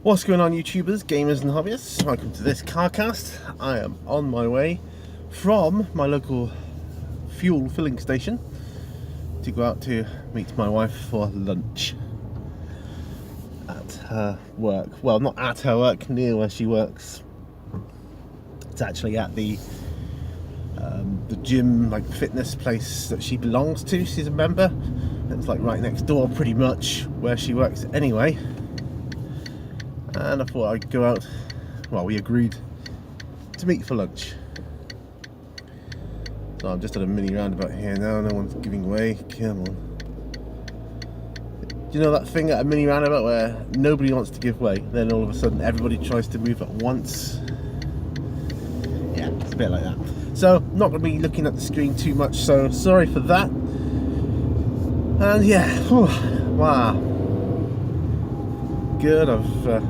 What's going on, YouTubers, gamers and hobbyists? Welcome to this carcast. I am on my way from my local fuel filling station to go out to meet my wife for lunch at her work. Well, not at her work, near where she works. It's actually at the gym, like fitness place that she belongs to. She's a member. It's like right next door, pretty much, where she works anyway. And I thought I'd go out. Well, we agreed to meet for lunch. So I'm just at a mini roundabout here now. No one's giving way. Come on. Do you know that thing at a mini roundabout where nobody wants to give way, then all of a sudden everybody tries to move at once? Yeah, it's a bit like that. So, not going to be looking at the screen too much, so sorry for that. And yeah, whew, wow. Good, I've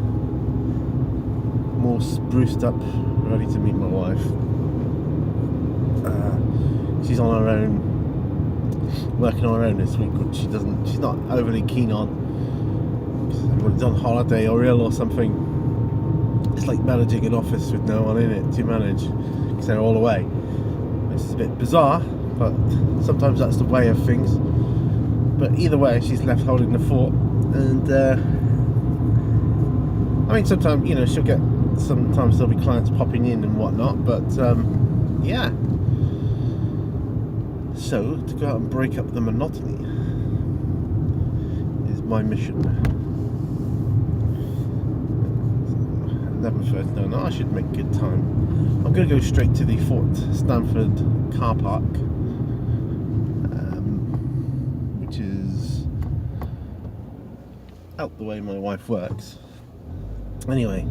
more spruced up, ready to meet my wife. She's on her own, working on her own this week, which she's not overly keen on. Everyone's on holiday or ill or something. It's like managing an office with no one in it to manage, because they're all away. It's a bit bizarre, but sometimes that's the way of things. But either way, she's left holding the fort, and I mean, sometimes, you know, sometimes there'll be clients popping in and whatnot, but yeah. So, to go out and break up the monotony is my mission. 11:30, no, I should make good time. I'm going to go straight to the Fort Stanford car park, which is out the way my wife works. Anyway,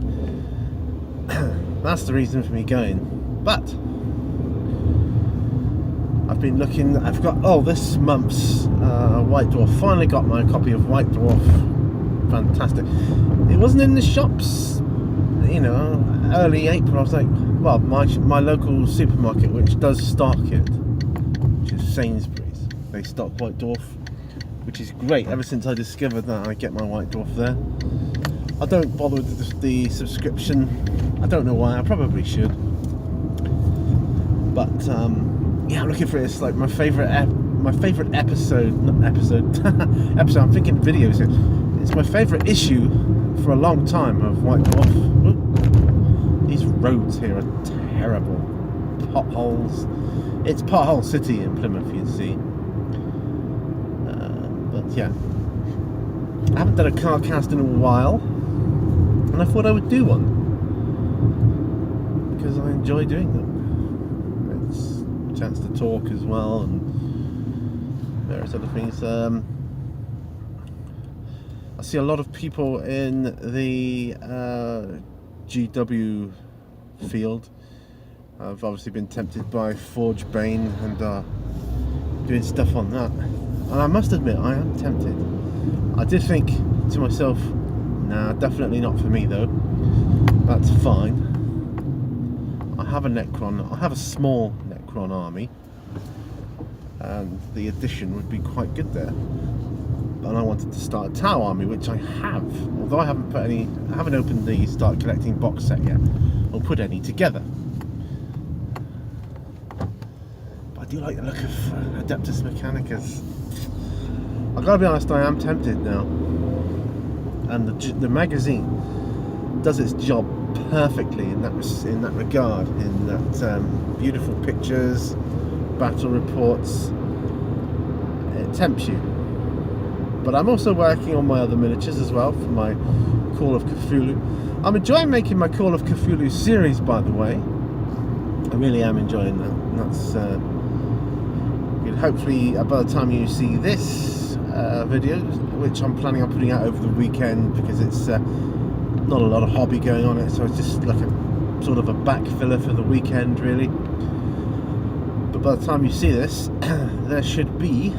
that's the reason for me going. But I've been looking. I've got this month's White Dwarf. Finally got my copy of White Dwarf. Fantastic. It wasn't in the shops, you know, early April. I was like, well, my local supermarket, which does stock it, which is Sainsbury's, they stock White Dwarf, which is great. Ever since I discovered that, I get my White Dwarf there. I don't bother with the subscription. I don't know why. I probably should. But yeah, I'm looking for it. It's like my favourite episode. Not episode. Episode. I'm thinking videos. It's my favourite issue for a long time of White Dwarf. Oop. These roads here are terrible. Potholes. It's Pothole City in Plymouth, you see. But yeah, I haven't done a car cast in a while, and I thought I would do one because I enjoy doing them. It's a chance to talk as well and various other things. I see a lot of people in the GW field. I've obviously been tempted by Forge Bane and doing stuff on that, and I must admit I am tempted. I did think to myself, nah, definitely not for me though. That's fine. I have a Necron. I have a small Necron army, and the addition would be quite good there. And I wanted to start a Tau army, which I have. Although I haven't opened the Start Collecting box set yet, or put any together. But I do like the look of Adeptus Mechanicus. I've got to be honest, I am tempted now. And the magazine does its job perfectly in that regard. In that beautiful pictures, battle reports. It tempts you. But I'm also working on my other miniatures as well for my Call of Cthulhu. I'm enjoying making my Call of Cthulhu series, by the way. I really am enjoying that. And that's good. Hopefully, by the time you see this video, which I'm planning on putting out over the weekend, because it's not a lot of hobby going on it, so it's just like a sort of a back filler for the weekend, really. But by the time you see this, there should be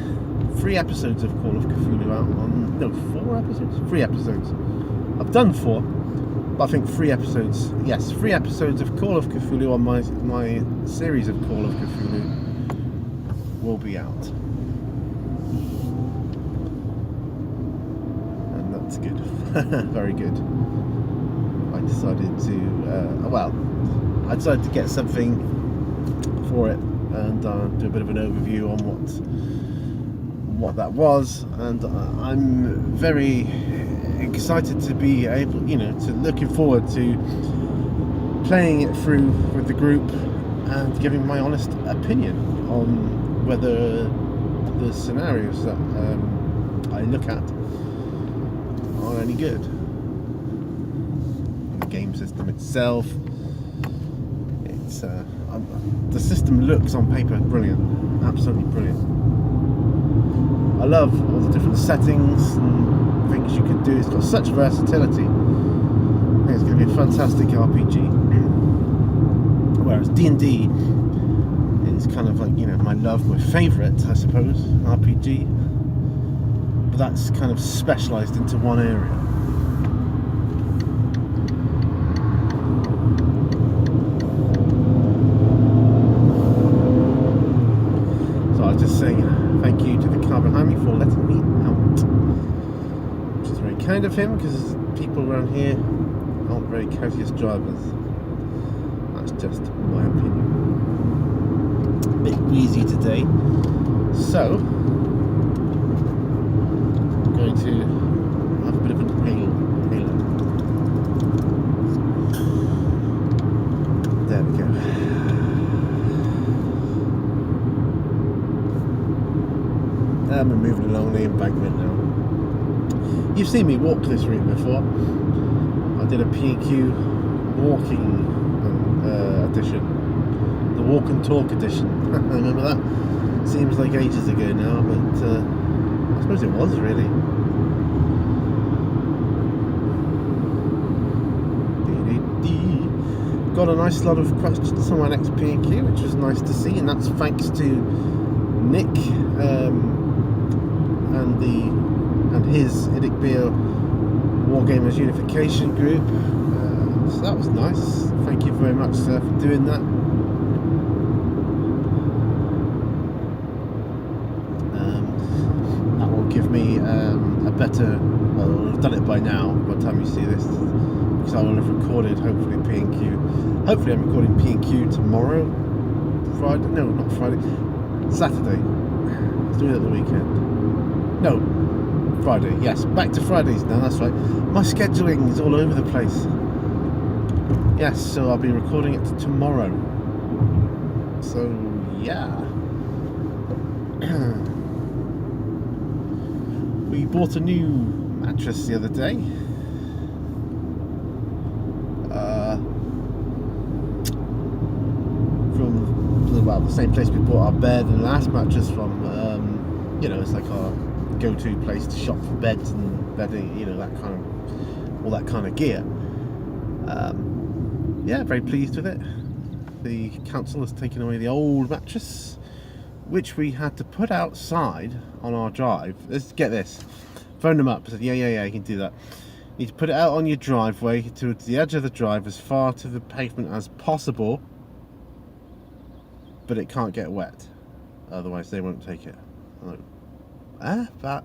3 episodes of Call of Cthulhu out on... No, 4 episodes? 3 episodes. I've done 4, but I think 3 episodes. Yes, 3 episodes of Call of Cthulhu on my series of Call of Cthulhu will be out. And that's good. Very good. decided to, I decided to get something for it and do a bit of an overview on what that was, and I'm very excited to be able, to looking forward to playing it through with the group and giving my honest opinion on whether the scenarios that I look at are any good. The game system itself, it's the system looks on paper brilliant, absolutely brilliant. I love all the different settings and things you can do. It's got such versatility. I think it's going to be a fantastic RPG. Whereas D&D is kind of like, my favourite, I suppose, RPG. But that's kind of specialised into one area. So I was just saying thank you to the car behind me for letting me out. Which is very kind of him, because people around here aren't very courteous drivers. That's just my opinion. A bit wheezy today, so I'm going to have a bit of an inhaler. There we go. And we're moving along the embankment now. You've seen me walk this route before. I did a P&Q walking edition, the walk and talk edition. Remember that? Seems like ages ago now, but I suppose it was really. Got a nice lot of questions on my next P&Q, which was nice to see, and that's thanks to Nick and his Idic Beer Wargamers Unification group. So that was nice. Thank you very much, sir, for doing that. That will give me a better. Well, I've done it by now. By the time you see this, because I will have recorded hopefully P&Q. Hopefully, I'm recording P&Q tomorrow. Friday? No, not Friday. Saturday. Let's do it at the weekend. No, Friday. Yes, back to Fridays now. That's right. My scheduling is all over the place. Yes, so I'll be recording it tomorrow. So, yeah. We bought a new mattress the other day. From the same place we bought our bed and last mattress from. It's like our go-to place to shop for beds and bedding. All that kind of gear. Yeah, very pleased with it. The council has taken away the old mattress, which we had to put outside on our drive. Let's get this. Phoned them up, said, yeah, you can do that. You need to put it out on your driveway towards the edge of the drive as far to the pavement as possible, but it can't get wet, otherwise they won't take it. I'm like,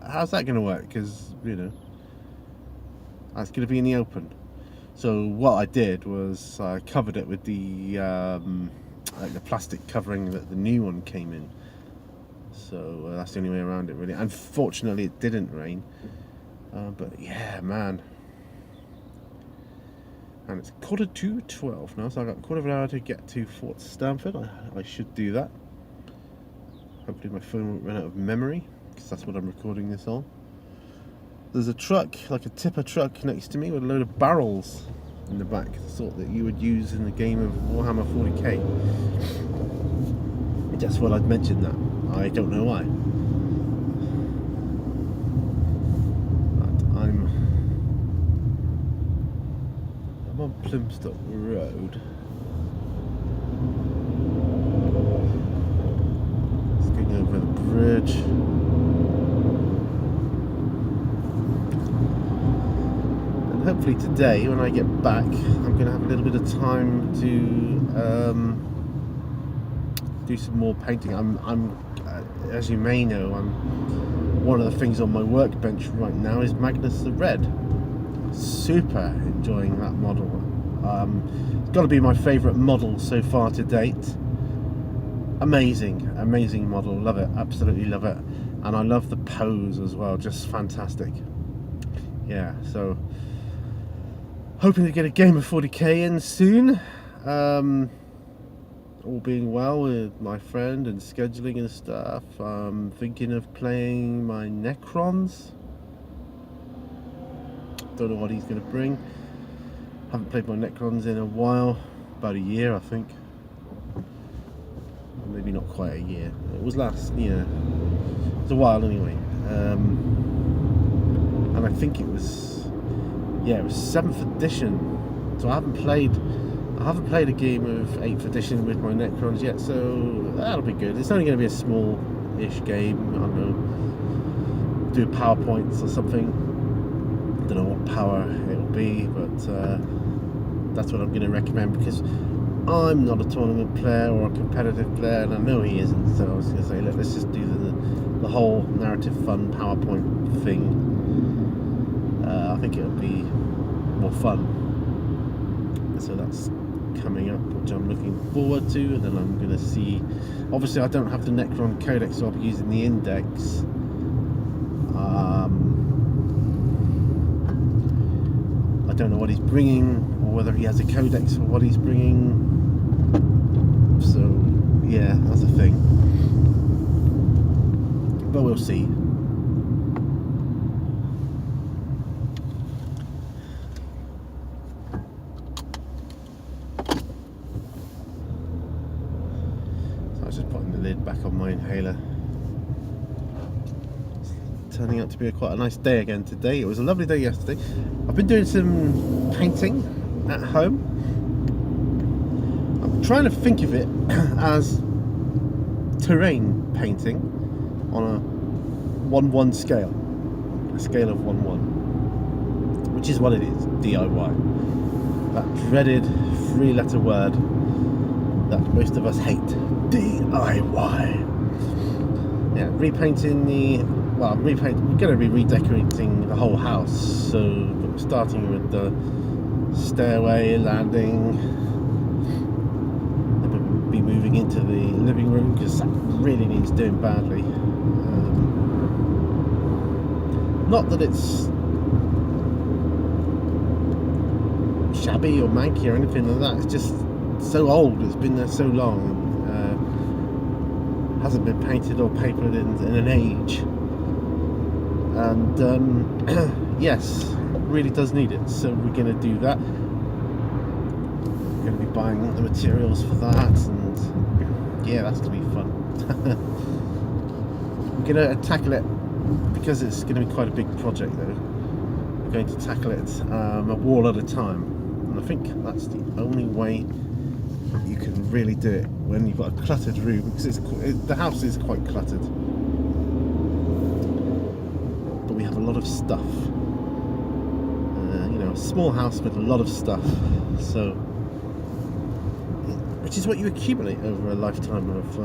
how's that going to work? Because, that's going to be in the open. So what I did was I covered it with the plastic covering that the new one came in. So that's the only way around it, really. Unfortunately, it didn't rain. But yeah, man. And it's 11:45 now, so I've got a quarter of an hour to get to Fort Stamford. I should do that. Hopefully my phone won't run out of memory, because that's what I'm recording this on. There's a truck, like a tipper truck, next to me with a load of barrels in the back, the sort that you would use in the game of Warhammer 40k. Just what I'd mentioned that. I don't know why. But I'm on Plymstock Road. Just going over the bridge. Hopefully today, when I get back, I'm going to have a little bit of time to do some more painting. I'm as you may know, one of the things on my workbench right now is Magnus the Red. super enjoying that model. It's got to be my favourite model so far to date. Amazing model, love it, absolutely love it. And I love the pose as well, just fantastic. Yeah, so hoping to get a game of 40k in soon. All being well with my friend and scheduling and stuff. I'm thinking of playing my Necrons. Don't know what he's going to bring. Haven't played my Necrons in a while, about a year I think. Maybe not quite a year. It was last year. It was a while anyway. And I think it was 7th edition. So I haven't played a game of 8th edition with my Necrons yet, so that'll be good. It's only going to be a small-ish game. I don't know, do PowerPoints or something. Don't know what power it'll be, but that's what I'm going to recommend, because I'm not a tournament player or a competitive player, and I know he isn't. So I was going to say, look, let's just do the whole narrative fun PowerPoint thing. I think it'll be more fun. So that's coming up, which I'm looking forward to. And then I'm going to see, obviously I don't have the Necron Codex, so I'll be using the Index. I don't know what he's bringing, or whether he has a Codex for what he's bringing. So yeah, that's a thing, but we'll see. So I was just putting the lid back on my inhaler. It's turning out to be quite a nice day again today. It was a lovely day yesterday. I've been doing some painting at home. I'm trying to think of it as terrain painting on a 1:1 scale, a scale of 1:1, which is what it is, DIY. That dreaded 3-letter word that most of us hate, DIY. Yeah, we're going to be redecorating the whole house, so starting with the stairway, landing, and we'll be moving into the living room, because that really needs doing badly. Not that it's shabby or manky or anything like that, it's just so old, it's been there so long, hasn't been painted or papered in an age, and yes, really does need it. So we're going to do that. We're going to be buying the materials for that, and yeah, that's going to be fun. We're going to tackle it, because it's going to be quite a big project though. We're going to tackle it a wall at a time, and I think that's the only way you can really do it when you've got a cluttered room, because the house is quite cluttered, but we have a lot of stuff. A small house with a lot of stuff, so which is what you accumulate over a lifetime of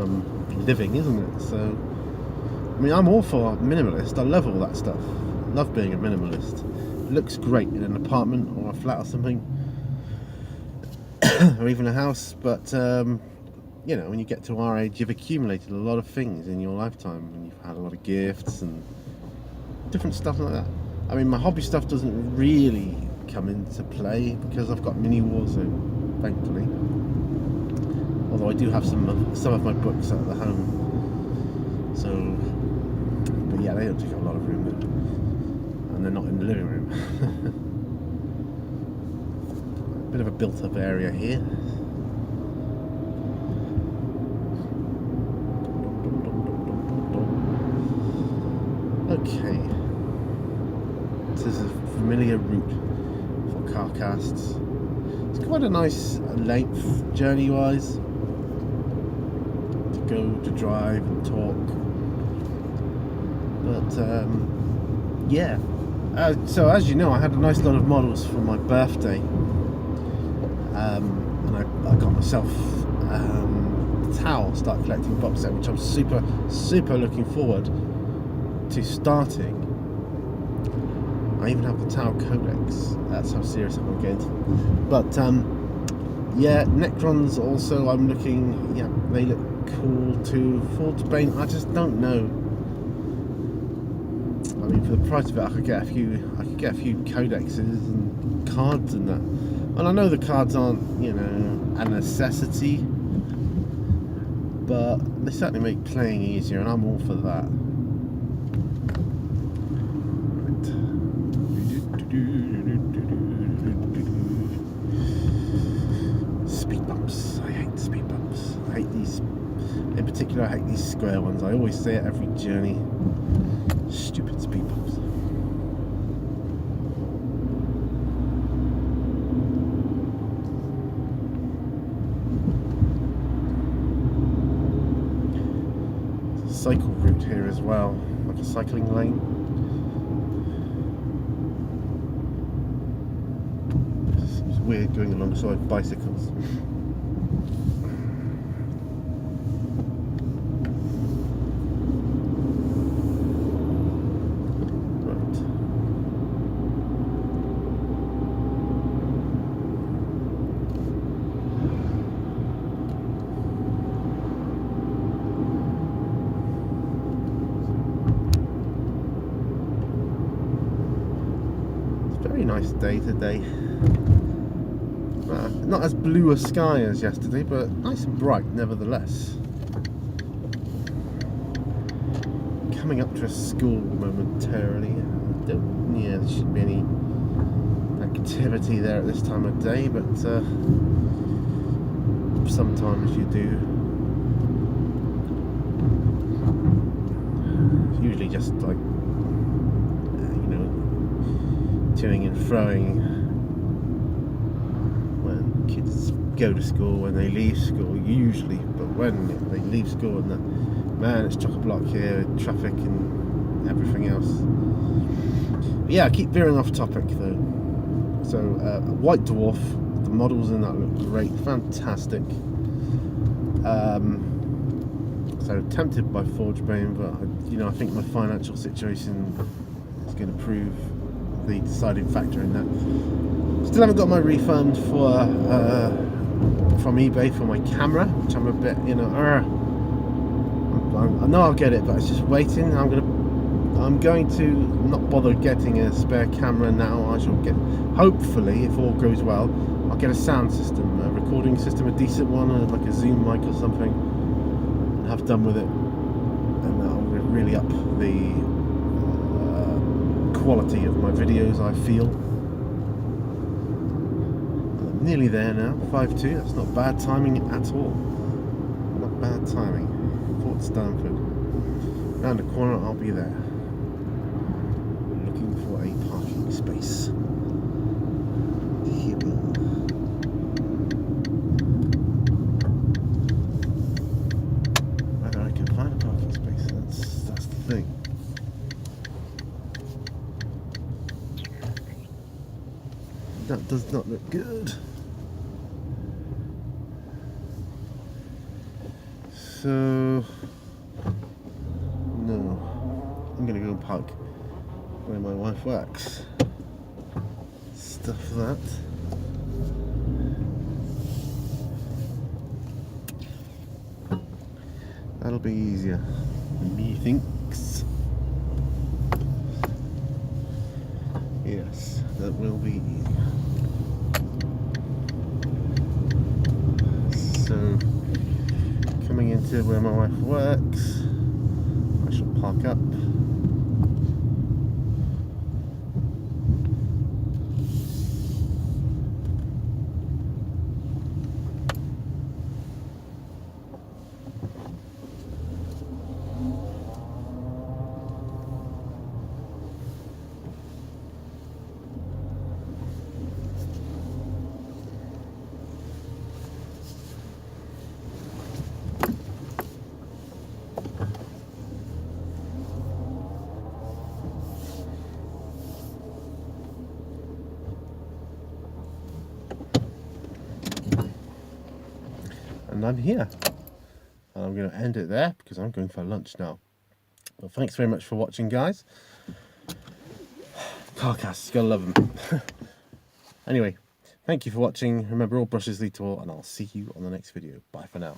living, isn't it? So I mean, I'm all for minimalist. I love all that stuff. I love being a minimalist. It looks great in an apartment or a flat or something, or even a house, but when you get to our age, you've accumulated a lot of things in your lifetime, and you've had a lot of gifts and different stuff like that. I mean, my hobby stuff doesn't really come into play because I've got mini Warzone, thankfully. Although I do have some of my books at the home. So, but yeah, they don't take up a lot of room, and they're not in the living room. A bit of a built-up area here. Okay. This is a familiar route for car casts. It's quite a nice length journey-wise to drive and talk. But yeah. So as you know, I had a nice lot of models for my birthday, and I got myself Tau Start Collecting box set, which I'm super looking forward to starting. I even have the Tau Codex. That's how serious I'm going to. But yeah, Necrons also I'm looking. Yeah, they look cool too. Forgebane, I just don't know. I mean, for the price of it, I could get a few codexes and cards and that. And I know the cards aren't, you know, a necessity, but they certainly make playing easier, and I'm all for that. Speed bumps. I hate speed bumps. I hate these. In particular, I hate these square ones. I always say it every journey. Stupid speed bumps. Cycle route here as well, like a cycling lane. It's weird going alongside bicycles. Nice day today. Not as blue a sky as yesterday, but nice and bright nevertheless. Coming up to a school momentarily. Yeah, there shouldn't be any activity there at this time of day, but sometimes you do. It's usually just like toing and froing when kids go to school, when they leave school usually, but when they leave school and that, man, it's chock-a-block here, traffic and everything else. But yeah, I keep veering off topic though. So White Dwarf, the models in that look great, fantastic. So tempted by Forgebane, but I think my financial situation is going to prove the deciding factor in that. Still haven't got my refund from eBay for my camera, which I'm a bit, I know I'll get it, but it's just waiting. I'm going to not bother getting a spare camera now. I shall get, hopefully, if all goes well, I'll get a sound system, a recording system, a decent one, like a Zoom mic or something, and have done with it, and that'll really up the quality of my videos, I feel. I'm nearly there now, 5-2, that's not bad timing at all. Not bad timing. Fort Stanford. Round the corner, I'll be there. Looking for a parking space. Here we are. Whether I can find a parking space, that's the thing. That does not look good. So, no, I'm gonna go and park where my wife works. Stuff that. That'll be easier, methinks. Yes, that will be easier. So, coming into where my wife works, I shall park up. And I'm here. And I'm going to end it there because I'm going for lunch now. Well, thanks very much for watching, guys. car casts, you gotta love them. Anyway, thank you for watching. Remember, all brushes lead to all, and I'll see you on the next video. Bye for now.